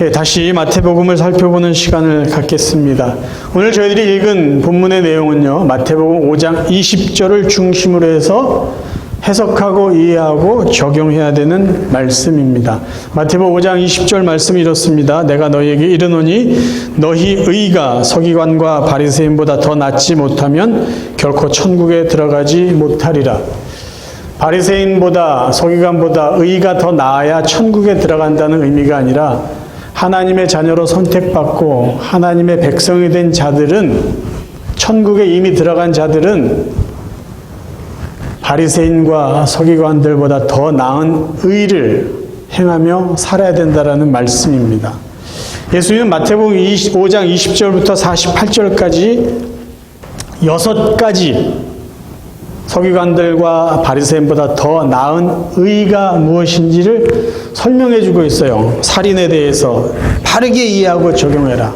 다시 마태복음을 살펴보는 시간을 갖겠습니다. 오늘 저희들이 읽은 본문의 내용은요, 마태복음 5장 20절을 중심으로 해서 해석하고 이해하고 적용해야 되는 말씀입니다. 마태복음 5장 20절 말씀이 이렇습니다. 내가 너희에게 이르노니 너희 의가 서기관과 바리새인보다 더 낫지 못하면 결코 천국에 들어가지 못하리라. 바리새인보다 서기관보다 의가 더 나아야 천국에 들어간다는 의미가 아니라 하나님의 자녀로 선택받고 하나님의 백성이 된 자들은, 천국에 이미 들어간 자들은 바리새인과 서기관들보다 더 나은 의를 행하며 살아야 된다라는 말씀입니다. 예수님은 마태복음 5장 20절부터 48절까지 6가지 서기관들과 바리새인보다 더 나은 의가 무엇인지를 설명해 주고 있어요. 살인에 대해서 바르게 이해하고 적용해라.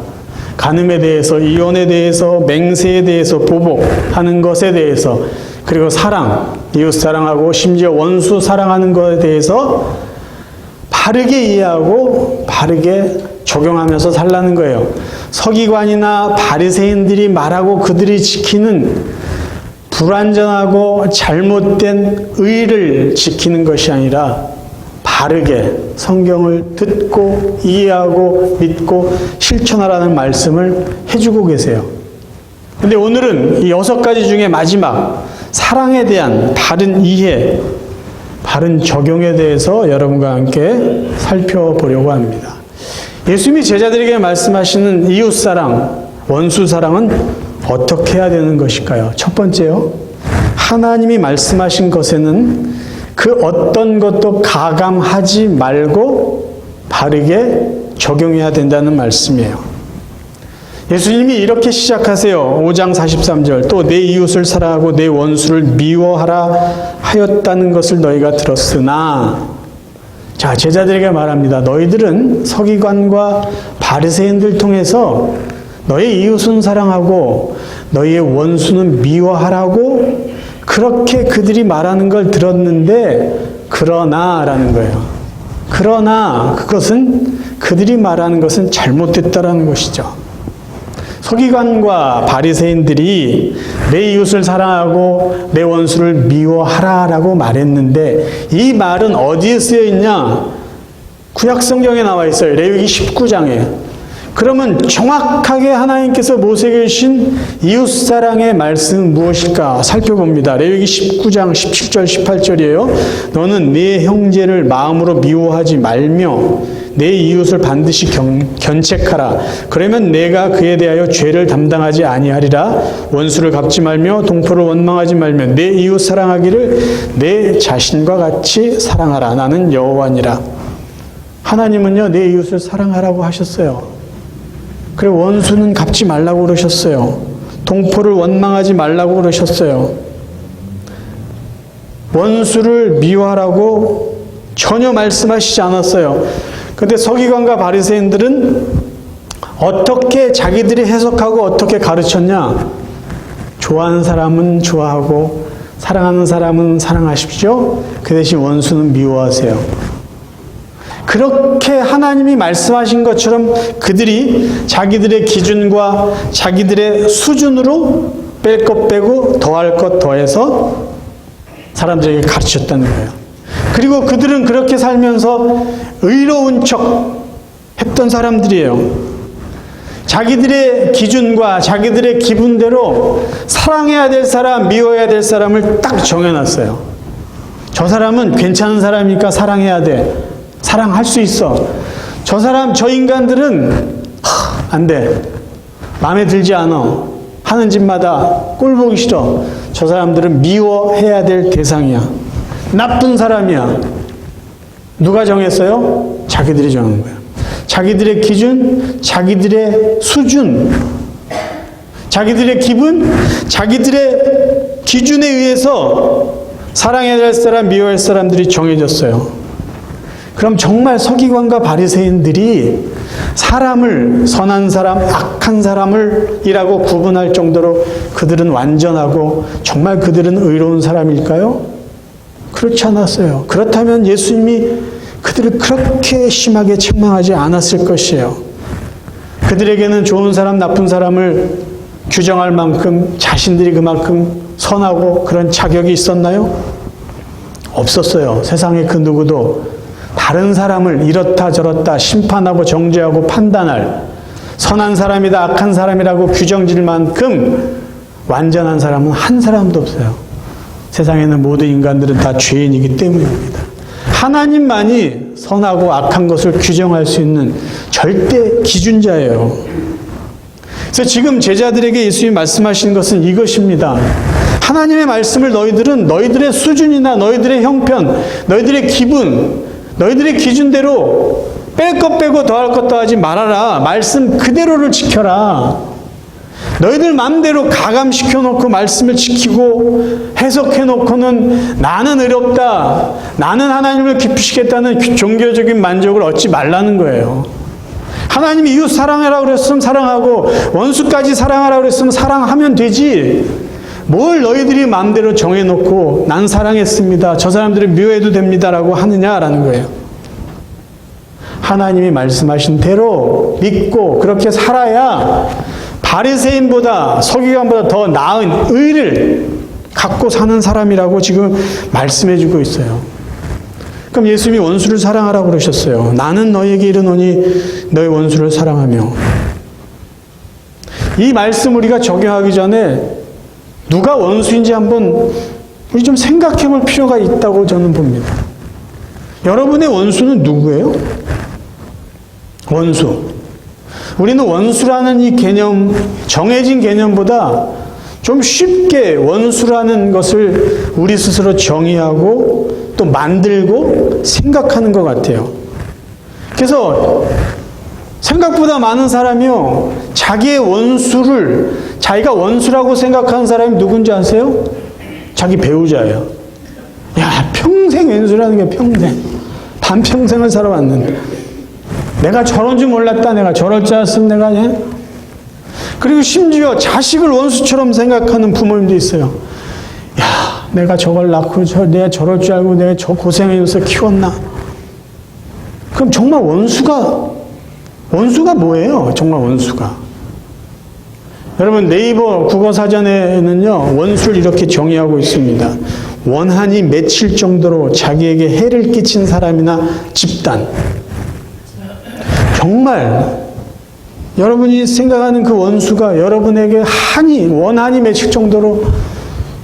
간음에 대해서, 이혼에 대해서, 맹세에 대해서, 보복하는 것에 대해서, 그리고 사랑, 이웃 사랑하고 심지어 원수 사랑하는 것에 대해서 바르게 이해하고 바르게 적용하면서 살라는 거예요. 서기관이나 바리새인들이 말하고 그들이 지키는 불완전하고 잘못된 의를 지키는 것이 아니라 바르게 성경을 듣고 이해하고 믿고 실천하라는 말씀을 해주고 계세요. 근데 오늘은 이 6가지 중에 마지막 사랑에 대한 바른 이해, 바른 적용에 대해서 여러분과 함께 살펴보려고 합니다. 예수님이 제자들에게 말씀하시는 이웃사랑, 원수사랑은 어떻게 해야 되는 것일까요? 첫 번째요, 하나님이 말씀하신 것에는 그 어떤 것도 가감하지 말고 바르게 적용해야 된다는 말씀이에요. 예수님이 이렇게 시작하세요. 5장 43절, 또 내 이웃을 사랑하고 내 원수를 미워하라 하였다는 것을 너희가 들었으나, 자, 제자들에게 말합니다. 너희들은 서기관과 바리새인들 통해서 너희 이웃은 사랑하고 너희의 원수는 미워하라고 그렇게 그들이 말하는 걸 들었는데, 그러나라는 거예요. 그러나 그것은, 그들이 말하는 것은 잘못됐다라는 것이죠. 서기관과 바리새인들이 내 이웃을 사랑하고 내 원수를 미워하라라고 말했는데, 이 말은 어디에 쓰여 있냐? 구약성경에 나와 있어요. 레위기 19장에. 그러면 정확하게 하나님께서 모세에게 주신 이웃사랑의 말씀은 무엇일까 살펴봅니다. 레위기 19장 17절 18절이에요. 너는 네 형제를 마음으로 미워하지 말며 내 이웃을 반드시 견책하라. 그러면 내가 그에 대하여 죄를 담당하지 아니하리라. 원수를 갚지 말며 동포를 원망하지 말며 내 이웃 사랑하기를 내 자신과 같이 사랑하라. 나는 여호와니라. 하나님은요, 내 이웃을 사랑하라고 하셨어요. 그리고 원수는 갚지 말라고 그러셨어요. 동포를 원망하지 말라고 그러셨어요. 원수를 미워하라고 전혀 말씀하시지 않았어요. 근데 서기관과 바리새인들은 어떻게 자기들이 해석하고 어떻게 가르쳤냐? 좋아하는 사람은 좋아하고 사랑하는 사람은 사랑하십시오. 그 대신 원수는 미워하세요. 그렇게 하나님이 말씀하신 것처럼 그들이 자기들의 기준과 자기들의 수준으로 뺄 것 빼고 더할 것 더해서 사람들에게 가르쳤다는 거예요. 그리고 그들은 그렇게 살면서 의로운 척 했던 사람들이에요. 자기들의 기준과 자기들의 기분대로 사랑해야 될 사람, 미워해야 될 사람을 딱 정해놨어요. 저 사람은 괜찮은 사람이니까 사랑해야 돼. 사랑할 수 있어. 저 사람, 저 인간들은 안 돼. 마음에 들지 않아. 하는 짓마다 꼴 보기 싫어. 저 사람들은 미워해야 될 대상이야. 나쁜 사람이야. 누가 정했어요? 자기들이 정한 거야. 자기들의 기준, 자기들의 수준, 자기들의 기분, 자기들의 기준에 의해서 사랑해야 될 사람, 미워해야 할 사람들이 정해졌어요. 그럼 정말 서기관과 바리새인들이 사람을, 선한 사람, 악한 사람을 이라고 구분할 정도로 그들은 완전하고 정말 그들은 의로운 사람일까요? 그렇지 않았어요. 그렇다면 예수님이 그들을 그렇게 심하게 책망하지 않았을 것이에요. 그들에게는 좋은 사람, 나쁜 사람을 규정할 만큼 자신들이 그만큼 선하고 그런 자격이 있었나요? 없었어요. 세상에 그 누구도 다른 사람을 이렇다 저렇다 심판하고 정죄하고 판단할 선한 사람이다 악한 사람이라고 규정질 만큼 완전한 사람은 한 사람도 없어요. 세상에는 모든 인간들은 다 죄인이기 때문입니다. 하나님만이 선하고 악한 것을 규정할 수 있는 절대 기준자예요. 그래서 지금 제자들에게 예수님이 말씀하신 것은 이것입니다. 하나님의 말씀을 너희들은 너희들의 수준이나 너희들의 형편, 너희들의 기분, 너희들의 기준대로 뺄 것 빼고 더할 것 더하지 말아라. 말씀 그대로를 지켜라. 너희들 마음대로 가감시켜놓고 말씀을 지키고 해석해놓고는 나는 의롭다, 나는 하나님을 기쁘시겠다는 종교적인 만족을 얻지 말라는 거예요. 하나님이 이웃 사랑하라고 그랬으면 사랑하고 원수까지 사랑하라고 그랬으면 사랑하면 되지. 뭘 너희들이 마음대로 정해놓고 난 사랑했습니다, 저 사람들을 미워해도 됩니다라고 하느냐라는 거예요. 하나님이 말씀하신 대로 믿고 그렇게 살아야 바리새인보다 서기관보다 더 나은 의를 갖고 사는 사람이라고 지금 말씀해주고 있어요. 그럼 예수님이 원수를 사랑하라고 그러셨어요. 나는 너희에게 이르노니 너희 원수를 사랑하며. 이 말씀 우리가 적용하기 전에 누가 원수인지 한번 우리 좀 생각해 볼 필요가 있다고 저는 봅니다. 여러분의 원수는 누구예요? 원수. 우리는 원수라는 이 개념, 정해진 개념보다 좀 쉽게 원수라는 것을 우리 스스로 정의하고 또 만들고 생각하는 것 같아요. 그래서 생각보다 많은 사람이요, 자기의 원수를, 자기가 원수라고 생각하는 사람이 누군지 아세요? 자기 배우자예요. 야, 평생 왼수라는 게 평생. 반평생을 살아왔는데. 내가 저런 줄 몰랐다. 내가 저럴 줄 알았으면 내가. 그리고 심지어 자식을 원수처럼 생각하는 부모님도 있어요. 야, 내가 저걸 낳고 내가 저럴 줄 알고 내가 저 고생해서 키웠나. 그럼 정말 원수가 뭐예요? 정말 원수가. 여러분, 네이버 국어사전에는요, 원수를 이렇게 정의하고 있습니다. 원한이 맺힐 정도로 자기에게 해를 끼친 사람이나 집단. 정말 여러분이 생각하는 그 원수가 여러분에게 원한이 맺힐 정도로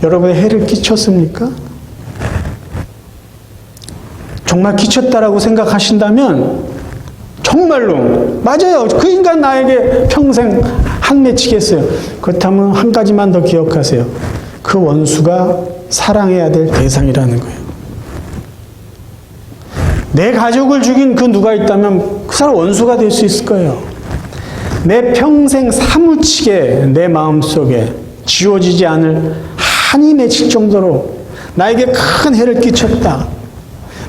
여러분의 해를 끼쳤습니까? 정말 끼쳤다라고 생각하신다면 정말로 맞아요. 그 인간 나에게 평생 한 맺히겠어요. 그렇다면 한 가지만 더 기억하세요. 그 원수가 사랑해야 될 대상이라는 거예요. 내 가족을 죽인 그 누가 있다면 그 사람 원수가 될 수 있을 거예요. 내 평생 사무치게 내 마음속에 지워지지 않을 한이 맺힐 정도로 나에게 큰 해를 끼쳤다.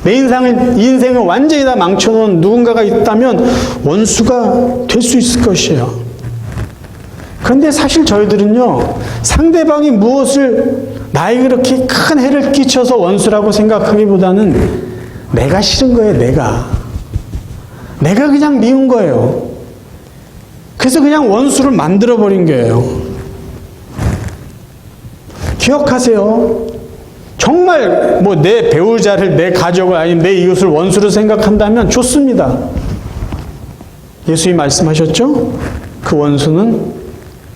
내 인생을 완전히 다 망쳐놓은 누군가가 있다면 원수가 될 수 있을 것이에요. 그런데 사실 저희들은요, 상대방이 무엇을 나에게 그렇게 큰 해를 끼쳐서 원수라고 생각하기보다는 내가 싫은 거예요, 내가 그냥 미운 거예요. 그래서 그냥 원수를 만들어버린 거예요. 기억하세요. 정말 내 배우자를, 내 가족을, 아니면 내 이웃을 원수로 생각한다면 좋습니다. 예수님이 말씀하셨죠? 그 원수는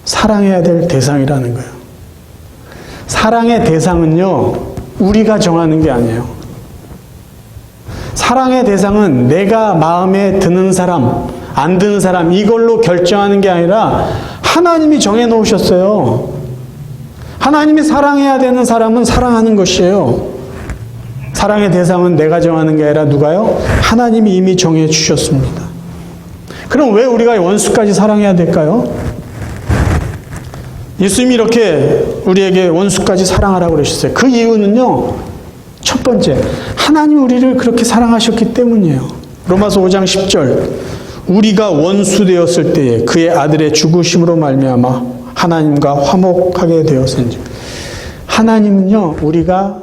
사랑해야 될 대상이라는 거예요. 사랑의 대상은요, 우리가 정하는 게 아니에요. 사랑의 대상은 내가 마음에 드는 사람, 안 드는 사람, 이걸로 결정하는 게 아니라 하나님이 정해놓으셨어요. 하나님이 사랑해야 되는 사람은 사랑하는 것이에요. 사랑의 대상은 내가 정하는 게 아니라 누가요? 하나님이 이미 정해 주셨습니다. 그럼 왜 우리가 원수까지 사랑해야 될까요? 예수님이 이렇게 우리에게 원수까지 사랑하라고 그러셨어요. 그 이유는요, 첫 번째, 하나님이 우리를 그렇게 사랑하셨기 때문이에요. 로마서 5장 10절, 우리가 원수 되었을 때에 그의 아들의 죽으심으로 말미암아 하나님과 화목하게 되었은지. 하나님은요, 우리가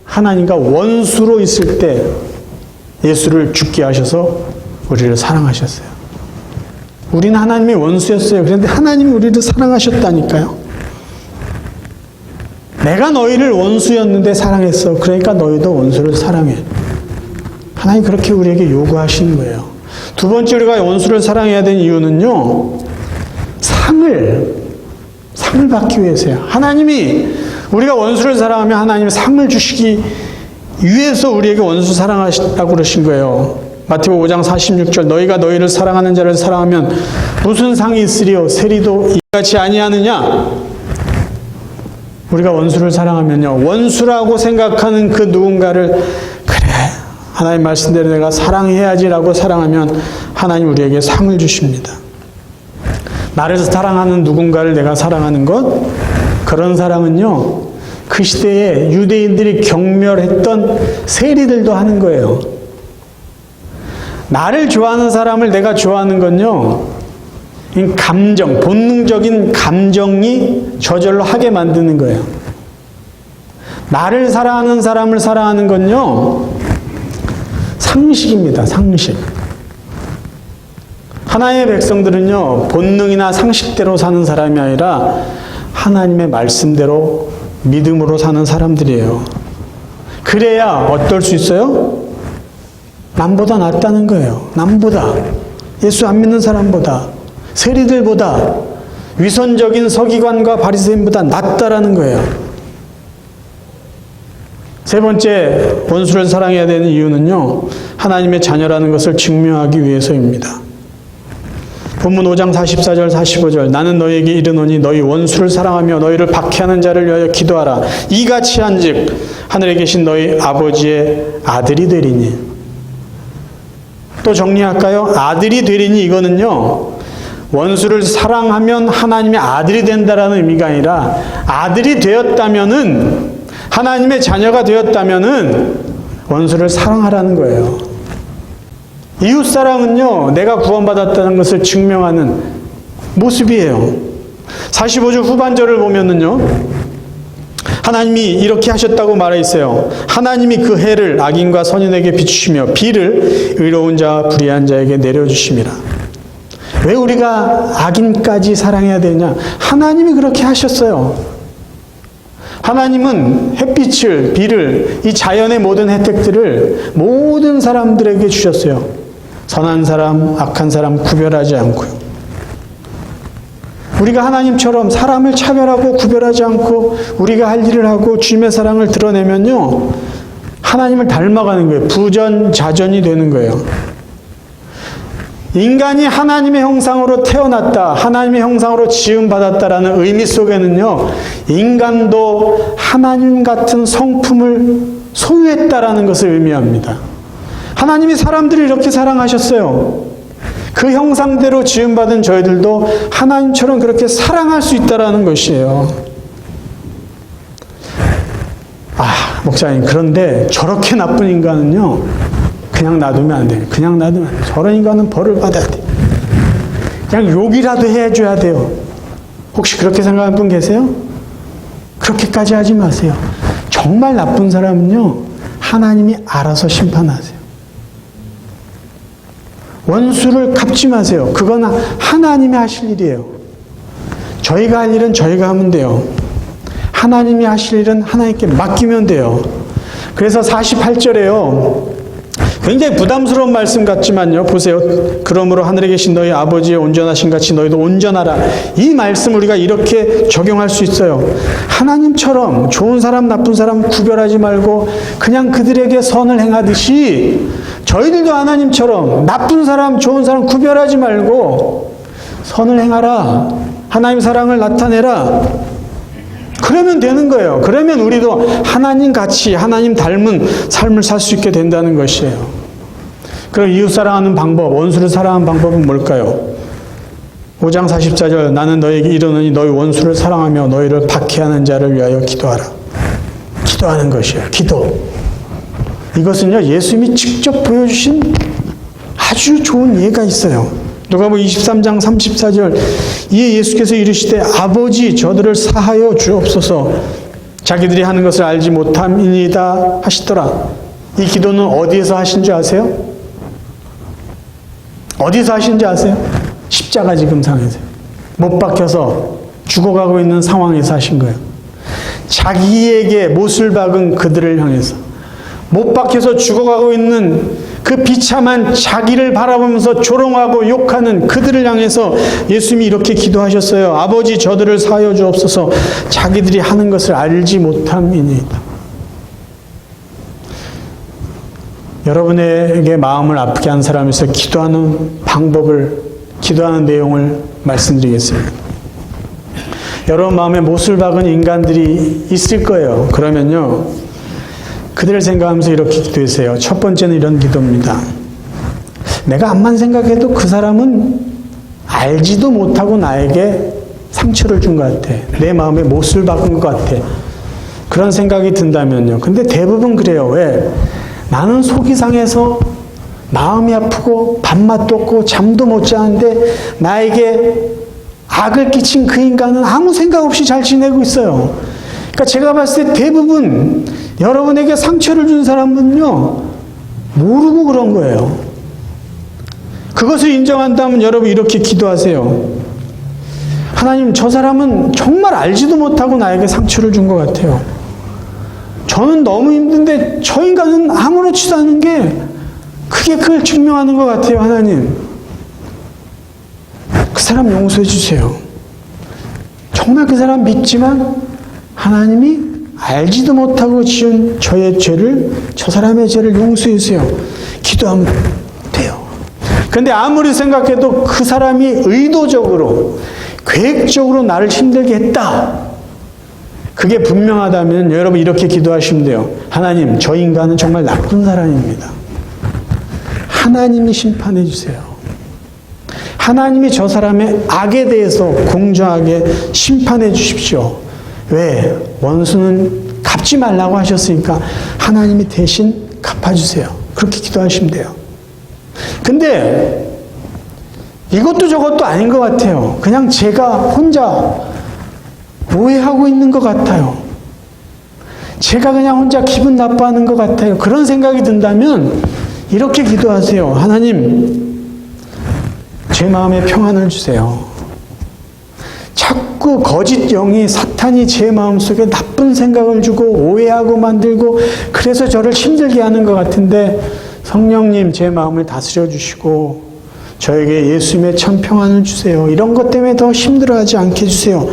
하나님과 원수로 있을 때 예수를 죽게 하셔서 우리를 사랑하셨어요. 우리는 하나님의 원수였어요. 그런데 하나님이 우리를 사랑하셨다니까요. 내가 너희를 원수였는데 사랑했어. 그러니까 너희도 원수를 사랑해. 하나님 그렇게 우리에게 요구하시는 거예요. 두 번째 우리가 원수를 사랑해야 되는 이유는요. 상을 받기 위해서요. 하나님이 우리가 원수를 사랑하면 하나님이 상을 주시기 위해서 우리에게 원수 사랑하시다고 그러신 거예요. 마태복음 5장 46절 너희가 너희를 사랑하는 자를 사랑하면 무슨 상이 있으리요? 세리도 이같이 아니하느냐? 우리가 원수를 사랑하면요. 원수라고 생각하는 그 누군가를 그래 하나님 말씀대로 내가 사랑해야지라고 사랑하면 하나님 우리에게 상을 주십니다. 나를 사랑하는 누군가를 내가 사랑하는 것 그런 사랑은요. 그 시대에 유대인들이 경멸했던 세리들도 하는 거예요. 나를 좋아하는 사람을 내가 좋아하는 건요. 감정, 본능적인 감정이 저절로 하게 만드는 거예요. 나를 사랑하는 사람을 사랑하는 건요. 상식입니다. 상식. 하나님의 백성들은요. 본능이나 상식대로 사는 사람이 아니라 하나님의 말씀대로 믿음으로 사는 사람들이에요. 그래야 어떨 수 있어요? 남보다 낫다는 거예요. 남보다. 예수 안 믿는 사람보다. 세리들보다. 위선적인 서기관과 바리새인보다 낫다라는 거예요. 세 번째 원수를 사랑해야 되는 이유는요. 하나님의 자녀라는 것을 증명하기 위해서입니다. 본문 5장 44절 45절 나는 너희에게 이르노니 너희 원수를 사랑하며 너희를 박해하는 자를 위하여 기도하라. 이같이 한즉 하늘에 계신 너희 아버지의 아들이 되리니. 또 정리할까요? 아들이 되리니 이거는요. 원수를 사랑하면 하나님의 아들이 된다라는 의미가 아니라 아들이 되었다면은 하나님의 자녀가 되었다면은 원수를 사랑하라는 거예요. 이웃사랑은요. 내가 구원받았다는 것을 증명하는 모습이에요. 45절 후반절을 보면은요. 하나님이 이렇게 하셨다고 말해 있어요. 하나님이 그 해를 악인과 선인에게 비추시며 비를 의로운 자와 불의한 자에게 내려주심이라. 왜 우리가 악인까지 사랑해야 되냐? 하나님이 그렇게 하셨어요. 하나님은 햇빛을, 비를, 이 자연의 모든 혜택들을 모든 사람들에게 주셨어요. 선한 사람, 악한 사람 구별하지 않고요. 우리가 하나님처럼 사람을 차별하고 구별하지 않고 우리가 할 일을 하고 주님의 사랑을 드러내면요. 하나님을 닮아가는 거예요. 부전자전이 되는 거예요. 인간이 하나님의 형상으로 태어났다. 하나님의 형상으로 지음받았다라는 의미 속에는요. 인간도 하나님 같은 성품을 소유했다라는 것을 의미합니다. 하나님이 사람들을 이렇게 사랑하셨어요. 그 형상대로 지음받은 저희들도 하나님처럼 그렇게 사랑할 수 있다라는 것이에요. 목사님, 그런데 저렇게 나쁜 인간은요, 그냥 놔두면 안 돼요. 그냥 놔두면 안 돼요. 저런 인간은 벌을 받아야 돼요. 그냥 욕이라도 해줘야 돼요. 혹시 그렇게 생각하는 분 계세요? 그렇게까지 하지 마세요. 정말 나쁜 사람은요, 하나님이 알아서 심판하세요. 원수를 갚지 마세요. 그건 하나님이 하실 일이에요. 저희가 할 일은 저희가 하면 돼요. 하나님이 하실 일은 하나님께 맡기면 돼요. 그래서 48절에요. 굉장히 부담스러운 말씀 같지만요. 보세요. 그러므로 하늘에 계신 너희 아버지의 온전하신 같이 너희도 온전하라. 이 말씀 우리가 이렇게 적용할 수 있어요. 하나님처럼 좋은 사람 나쁜 사람 구별하지 말고 그냥 그들에게 선을 행하듯이 저희들도 하나님처럼 나쁜 사람 좋은 사람 구별하지 말고 선을 행하라. 하나님 사랑을 나타내라. 그러면 되는 거예요. 그러면 우리도 하나님 같이 하나님 닮은 삶을 살 수 있게 된다는 것이에요. 그럼 이웃 사랑하는 방법, 원수를 사랑하는 방법은 뭘까요? 5장 44절 나는 너에게 이르노니 너희 원수를 사랑하며 너희를 박해하는 자를 위하여 기도하라. 기도하는 것이에요. 기도. 이것은요, 예수님이 직접 보여주신 아주 좋은 예가 있어요. 누가복음 23장 34절 이에 예수께서 이르시되 아버지 저들을 사하여 주옵소서 자기들이 하는 것을 알지 못함이니이다 하시더라. 이 기도는 어디에서 하신 줄 아세요? 어디서 하신 줄 아세요? 십자가 지금 상에서. 못 박혀서 죽어가고 있는 상황에서 하신 거예요. 자기에게 못을 박은 그들을 향해서, 못 박혀서 죽어가고 있는 그 비참한 자기를 바라보면서 조롱하고 욕하는 그들을 향해서 예수님이 이렇게 기도하셨어요. 아버지, 저들을 사하여 주옵소서. 자기들이 하는 것을 알지 못함이니이다. 여러분에게 마음을 아프게 한 사람에서 기도하는 방법을, 기도하는 내용을 말씀드리겠습니다. 여러분 마음에 못을 박은 인간들이 있을 거예요. 그러면요, 그들을 생각하면서 이렇게 기도하세요. 첫 번째는 이런 기도입니다. 내가 암만 생각해도 그 사람은 알지도 못하고 나에게 상처를 준 것 같아. 내 마음에 못을 박은 것 같아. 그런 생각이 든다면요. 근데 대부분 그래요. 왜? 나는 속이 상해서 마음이 아프고 밥맛도 없고 잠도 못 자는데 나에게 악을 끼친 그 인간은 아무 생각 없이 잘 지내고 있어요. 그러니까 제가 봤을 때 대부분 여러분에게 상처를 준 사람은요, 모르고 그런 거예요. 그것을 인정한다면 여러분 이렇게 기도하세요. 하나님, 저 사람은 정말 알지도 못하고 나에게 상처를 준 것 같아요. 저는 너무 힘든데 저 인간은 아무렇지도 않은 게 그게 그걸 증명하는 것 같아요. 하나님, 그 사람 용서해 주세요. 정말 그 사람 믿지만 하나님이 알지도 못하고 지은 저의 죄를, 저 사람의 죄를 용서해 주세요. 기도하면 돼요. 그런데 아무리 생각해도 그 사람이 의도적으로, 계획적으로 나를 힘들게 했다, 그게 분명하다면 여러분 이렇게 기도하시면 돼요. 하나님, 저 인간은 정말 나쁜 사람입니다. 하나님이 심판해 주세요. 하나님이 저 사람의 악에 대해서 공정하게 심판해 주십시오. 왜? 원수는 갚지 말라고 하셨으니까 하나님이 대신 갚아주세요. 그렇게 기도하시면 돼요. 근데 이것도 저것도 아닌 것 같아요. 그냥 제가 혼자 오해하고 있는 것 같아요. 제가 그냥 혼자 기분 나빠하는 것 같아요. 그런 생각이 든다면 이렇게 기도하세요. 하나님, 제 마음에 평안을 주세요. 자꾸 거짓 영이, 사탄이 제 마음속에 나쁜 생각을 주고 오해하고 만들고 그래서 저를 힘들게 하는 것 같은데 성령님, 제 마음을 다스려 주시고 저에게 예수님의 참 평안을 주세요. 이런 것 때문에 더 힘들어하지 않게 해주세요.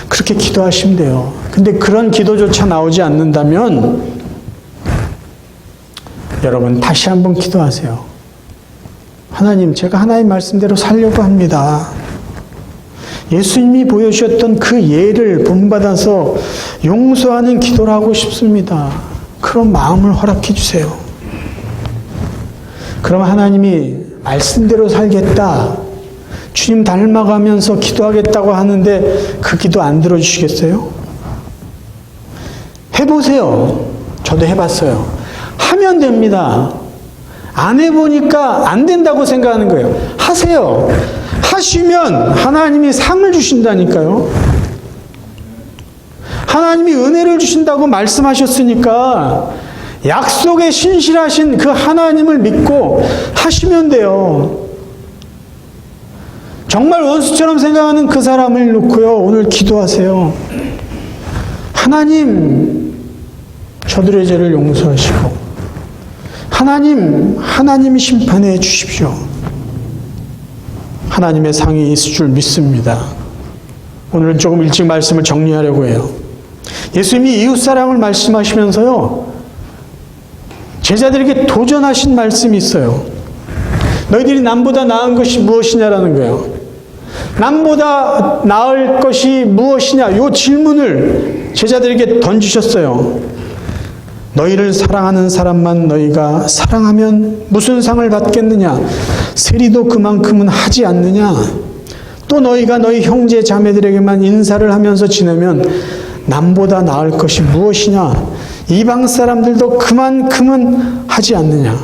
그렇게 기도하시면 돼요. 근데 그런 기도조차 나오지 않는다면 여러분 다시 한번 기도하세요. 하나님, 제가 하나님 말씀대로 살려고 합니다. 예수님이 보여주셨던 그 예를 본받아서 용서하는 기도를 하고 싶습니다. 그런 마음을 허락해 주세요. 그럼 하나님이 말씀대로 살겠다, 주님 닮아가면서 기도하겠다고 하는데 그 기도 안 들어주시겠어요? 해보세요. 저도 해봤어요. 하면 됩니다. 안 해보니까 안 된다고 생각하는 거예요. 하세요. 하시면 하나님이 상을 주신다니까요. 하나님이 은혜를 주신다고 말씀하셨으니까 약속에 신실하신 그 하나님을 믿고 하시면 돼요. 정말 원수처럼 생각하는 그 사람을 놓고요, 오늘 기도하세요. 하나님, 저들의 죄를 용서하시고 하나님이 심판해 주십시오. 하나님의 상이 있을 줄 믿습니다. 오늘은 조금 일찍 말씀을 정리하려고 해요. 예수님이 이웃사랑을 말씀하시면서요, 제자들에게 도전하신 말씀이 있어요. 너희들이 남보다 나은 것이 무엇이냐라는 거예요. 남보다 나을 것이 무엇이냐, 이 질문을 제자들에게 던지셨어요. 너희를 사랑하는 사람만 너희가 사랑하면 무슨 상을 받겠느냐? 세리도 그만큼은 하지 않느냐? 또 너희가 너희 형제 자매들에게만 인사를 하면서 지내면 남보다 나을 것이 무엇이냐? 이방 사람들도 그만큼은 하지 않느냐?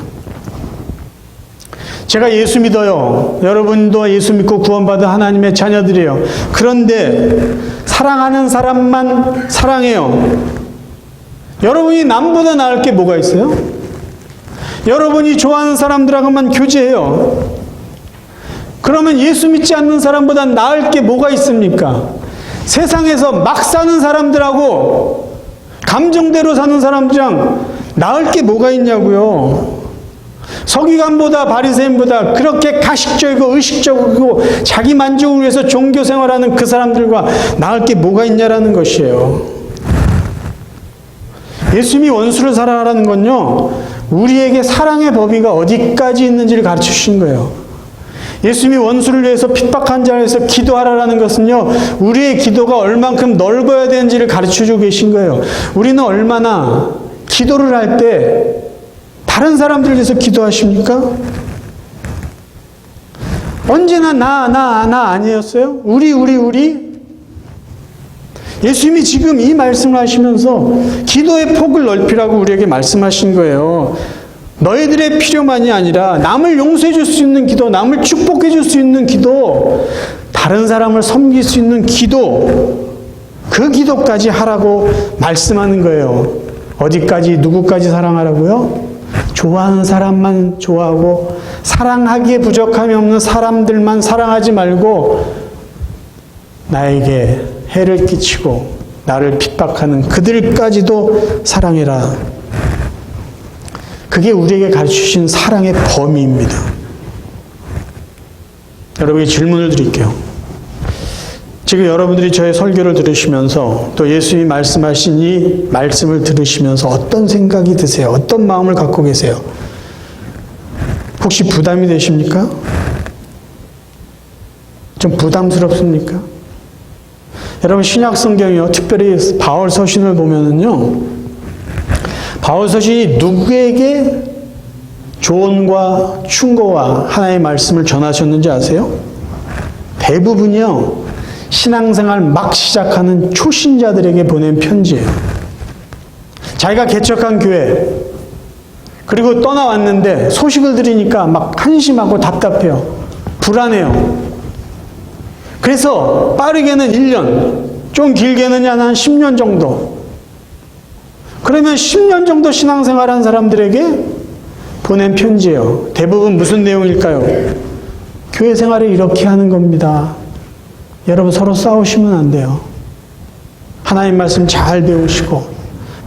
제가 예수 믿어요. 여러분도 예수 믿고 구원받은 하나님의 자녀들이에요. 그런데 사랑하는 사람만 사랑해요. 여러분이 남보다 나을 게 뭐가 있어요? 여러분이 좋아하는 사람들하고만 교제해요. 그러면 예수 믿지 않는 사람보다 나을 게 뭐가 있습니까? 세상에서 막 사는 사람들하고 감정대로 사는 사람들이랑 나을 게 뭐가 있냐고요. 서기관보다 바리새인보다 그렇게 가식적이고 의식적이고 자기 만족을 위해서 종교 생활하는 그 사람들과 나을 게 뭐가 있냐라는 것이에요. 예수님이 원수를 사랑하라는 건요, 우리에게 사랑의 범위가 어디까지 있는지를 가르쳐 주신 거예요. 예수님이 원수를 위해서 핍박한 자를 위해서 기도하라는 것은요, 우리의 기도가 얼만큼 넓어야 되는지를 가르쳐 주고 계신 거예요. 우리는 얼마나 기도를 할 때 다른 사람들을 위해서 기도하십니까? 언제나 나 아니었어요? 우리? 예수님이 지금 이 말씀을 하시면서 기도의 폭을 넓히라고 우리에게 말씀하신 거예요. 너희들의 필요만이 아니라 남을 용서해 줄 수 있는 기도, 남을 축복해 줄 수 있는 기도, 다른 사람을 섬길 수 있는 기도, 그 기도까지 하라고 말씀하는 거예요. 어디까지, 누구까지 사랑하라고요? 좋아하는 사람만 좋아하고 사랑하기에 부족함이 없는 사람들만 사랑하지 말고 나에게 해를 끼치고 나를 핍박하는 그들까지도 사랑해라. 그게 우리에게 가르치신 사랑의 범위입니다. 여러분에게 질문을 드릴게요. 지금 여러분들이 저의 설교를 들으시면서 또 예수님이 말씀하신 이 말씀을 들으시면서 어떤 생각이 드세요? 어떤 마음을 갖고 계세요? 혹시 부담이 되십니까? 좀 부담스럽습니까? 여러분, 신약 성경이요, 특별히 바울 서신을 보면은요, 바울 서신이 누구에게 조언과 충고와 하나님의 말씀을 전하셨는지 아세요? 대부분이요, 신앙생활 막 시작하는 초신자들에게 보낸 편지예요. 자기가 개척한 교회, 그리고 떠나왔는데 소식을 들으니까 막 한심하고 답답해요. 불안해요. 그래서 빠르게는 1년, 좀 길게는 한 10년 정도. 그러면 10년 정도 신앙생활한 사람들에게 보낸 편지예요. 대부분 무슨 내용일까요? 교회 생활을 이렇게 하는 겁니다. 여러분, 서로 싸우시면 안 돼요. 하나님 말씀 잘 배우시고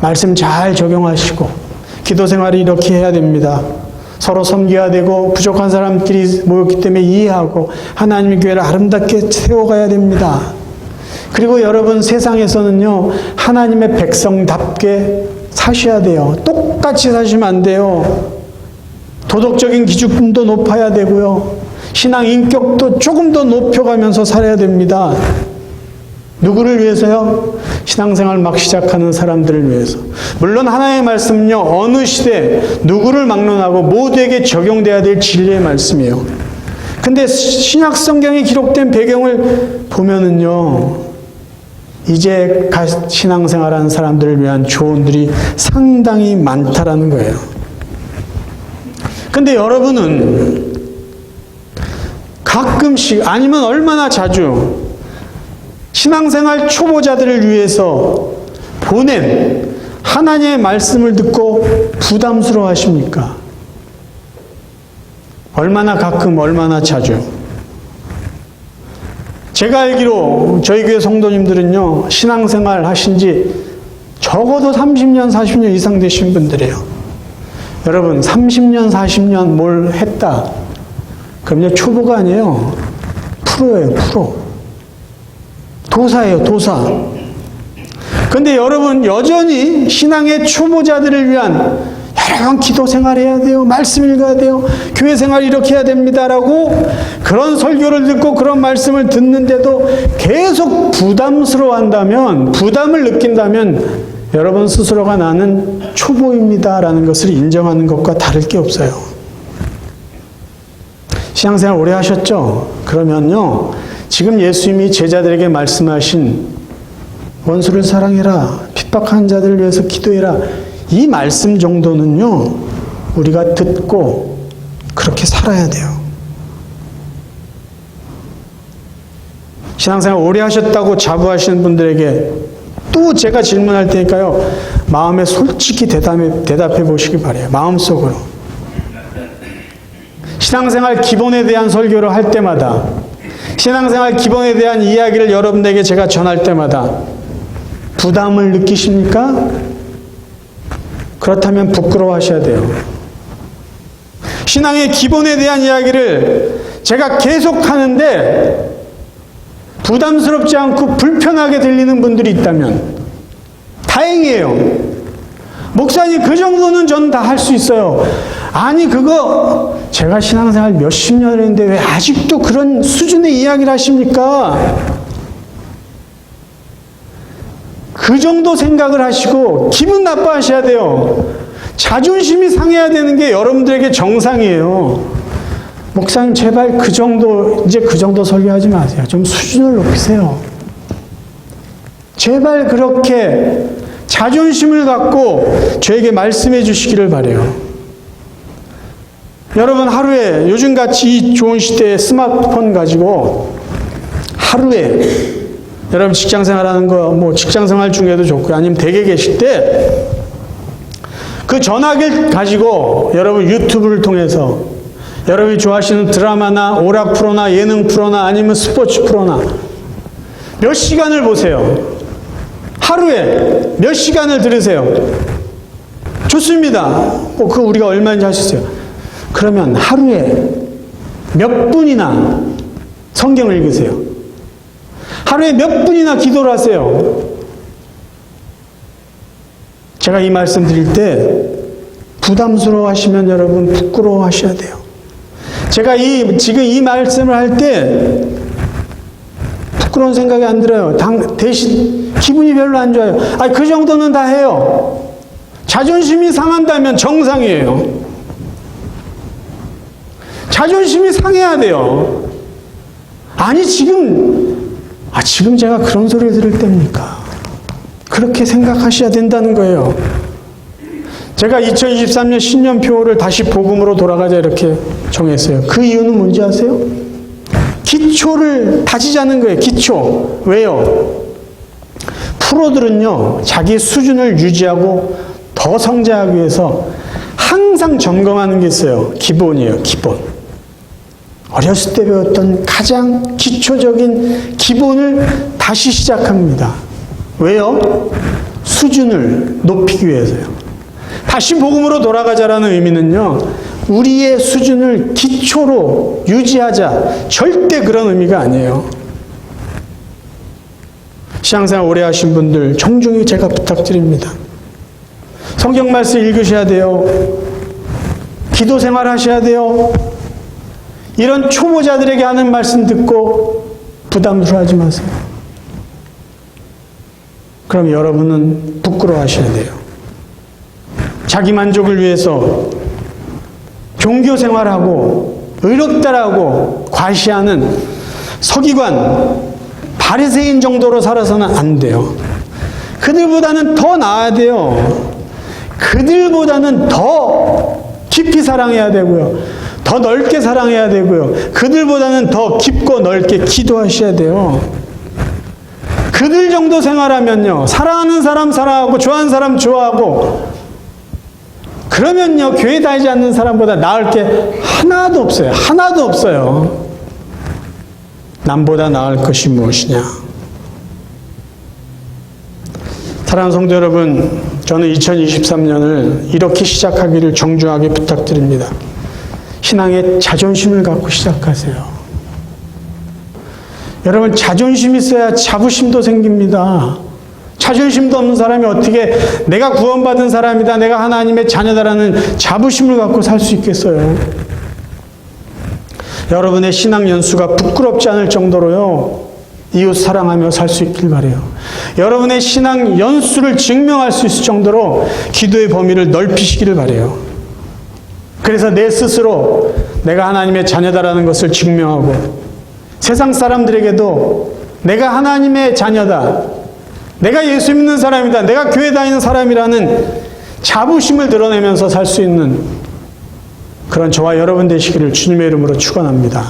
말씀 잘 적용하시고 기도 생활을 이렇게 해야 됩니다. 서로 섬겨야 되고 부족한 사람끼리 모였기 때문에 이해하고 하나님의 교회를 아름답게 세워가야 됩니다. 그리고 여러분, 세상에서는요, 하나님의 백성답게 사셔야 돼요. 똑같이 사시면 안 돼요. 도덕적인 기준도 높아야 되고요. 신앙 인격도 조금 더 높여가면서 살아야 됩니다. 누구를 위해서요? 신앙생활 막 시작하는 사람들을 위해서. 물론 하나님의 말씀은요, 어느 시대 누구를 막론하고 모두에게 적용돼야 될 진리의 말씀이에요. 근데 신약 성경에 기록된 배경을 보면은요, 이제 신앙생활하는 사람들을 위한 조언들이 상당히 많다라는 거예요. 근데 여러분은 가끔씩, 아니면 얼마나 자주 신앙생활 초보자들을 위해서 보낸 하나님의 말씀을 듣고 부담스러워 하십니까? 얼마나 가끔, 얼마나 자주? 제가 알기로 저희 교회 성도님들은요, 신앙생활 하신 지 적어도 30년, 40년 이상 되신 분들이에요. 여러분, 30년, 40년 뭘 했다. 그럼요, 초보가 아니에요. 프로예요, 프로. 도사예요, 도사. 근데 여러분, 여전히 신앙의 초보자들을 위한 여러분, 기도 생활해야 돼요. 말씀 읽어야 돼요. 교회 생활 이렇게 해야 됩니다라고 그런 설교를 듣고 그런 말씀을 듣는데도 계속 부담스러워한다면, 부담을 느낀다면 여러분 스스로가 나는 초보입니다라는 것을 인정하는 것과 다를 게 없어요. 신앙생활 오래 하셨죠? 그러면요, 지금 예수님이 제자들에게 말씀하신 원수를 사랑해라, 핍박한 자들을 위해서 기도해라, 이 말씀 정도는요, 우리가 듣고 그렇게 살아야 돼요. 신앙생활 오래 하셨다고 자부하시는 분들에게 또 제가 질문할 테니까요, 마음에 솔직히 대답해 보시기 바라요. 마음속으로. 신앙생활 기본에 대한 설교를 할 때마다, 신앙생활 기본에 대한 이야기를 여러분에게 제가 전할 때마다 부담을 느끼십니까? 그렇다면 부끄러워하셔야 돼요. 신앙의 기본에 대한 이야기를 제가 계속 하는데 부담스럽지 않고 불편하게 들리는 분들이 있다면 다행이에요. 목사님, 그 정도는 저는 다 할 수 있어요. 아니, 그거 제가 신앙생활 몇십 년을 했는데 왜 아직도 그런 수준의 이야기를 하십니까? 그 정도 생각을 하시고 기분 나빠하셔야 돼요. 자존심이 상해야 되는 게 여러분들에게 정상이에요. 목사님, 제발 이제 그 정도 설교하지 마세요. 좀 수준을 높이세요. 제발 그렇게 자존심을 갖고 저에게 말씀해 주시기를 바라요. 여러분, 하루에 요즘같이 이 좋은 시대에 스마트폰 가지고 하루에 여러분 직장생활하는 거 직장생활 중에도 좋고요. 아니면 댁에 계실 때 그 전화기를 가지고 여러분 유튜브를 통해서 여러분이 좋아하시는 드라마나 오락 프로나 예능 프로나 아니면 스포츠 프로나 몇 시간을 보세요. 하루에 몇 시간을 들으세요. 좋습니다. 그 우리가 얼마인지 할 수 있어요. 그러면 하루에 몇 분이나 성경을 읽으세요. 하루에 몇 분이나 기도를 하세요. 제가 이 말씀 드릴 때 부담스러워 하시면 여러분 부끄러워 하셔야 돼요. 제가 지금 이 말씀을 할 때 부끄러운 생각이 안 들어요. 대신 기분이 별로 안 좋아요. 그 정도는 다 해요. 자존심이 상한다면 정상이에요. 자존심이 상해야 돼요. 아니, 지금 제가 그런 소리를 들을 때입니까? 그렇게 생각하셔야 된다는 거예요. 제가 2023년 신년표를 다시 복음으로 돌아가자 이렇게 정했어요. 그 이유는 뭔지 아세요? 기초를 다지자는 거예요. 기초. 왜요? 프로들은요, 자기 수준을 유지하고 더 성장하기 위해서 항상 점검하는 게 있어요. 기본이에요. 기본. 어렸을 때 배웠던 가장 기초적인 기본을 다시 시작합니다. 왜요? 수준을 높이기 위해서요. 다시 복음으로 돌아가자라는 의미는요, 우리의 수준을 기초로 유지하자, 절대 그런 의미가 아니에요. 신앙생활 오래 하신 분들 정중히 제가 부탁드립니다. 성경 말씀 읽으셔야 돼요. 기도 생활 하셔야 돼요. 이런 초보자들에게 하는 말씀 듣고 부담스러워하지 마세요. 그럼 여러분은 부끄러워하셔야 돼요. 자기 만족을 위해서 종교 생활하고 의롭다라고 과시하는 서기관, 바리새인 정도로 살아서는 안 돼요. 그들보다는 더 나아야 돼요. 그들보다는 더 깊이 사랑해야 되고요. 더 넓게 사랑해야 되고요. 그들보다는 더 깊고 넓게 기도하셔야 돼요. 그들 정도 생활하면요, 사랑하는 사람 사랑하고 좋아하는 사람 좋아하고, 그러면요, 교회 다니지 않는 사람보다 나을 게 하나도 없어요. 하나도 없어요. 남보다 나을 것이 무엇이냐. 사랑하는 성도 여러분, 저는 2023년을 이렇게 시작하기를 정중하게 부탁드립니다. 신앙의 자존심을 갖고 시작하세요. 여러분, 자존심 있어야 자부심도 생깁니다. 자존심도 없는 사람이 어떻게 내가 구원받은 사람이다, 내가 하나님의 자녀다라는 자부심을 갖고 살 수 있겠어요? 여러분의 신앙 연수가 부끄럽지 않을 정도로요, 이웃 사랑하며 살 수 있길 바라요. 여러분의 신앙 연수를 증명할 수 있을 정도로 기도의 범위를 넓히시기를 바라요. 그래서 내 스스로 내가 하나님의 자녀다라는 것을 증명하고, 세상 사람들에게도 내가 하나님의 자녀다, 내가 예수 믿는 사람이다, 내가 교회 다니는 사람이라는 자부심을 드러내면서 살 수 있는 그런 저와 여러분 되시기를 주님의 이름으로 축원합니다.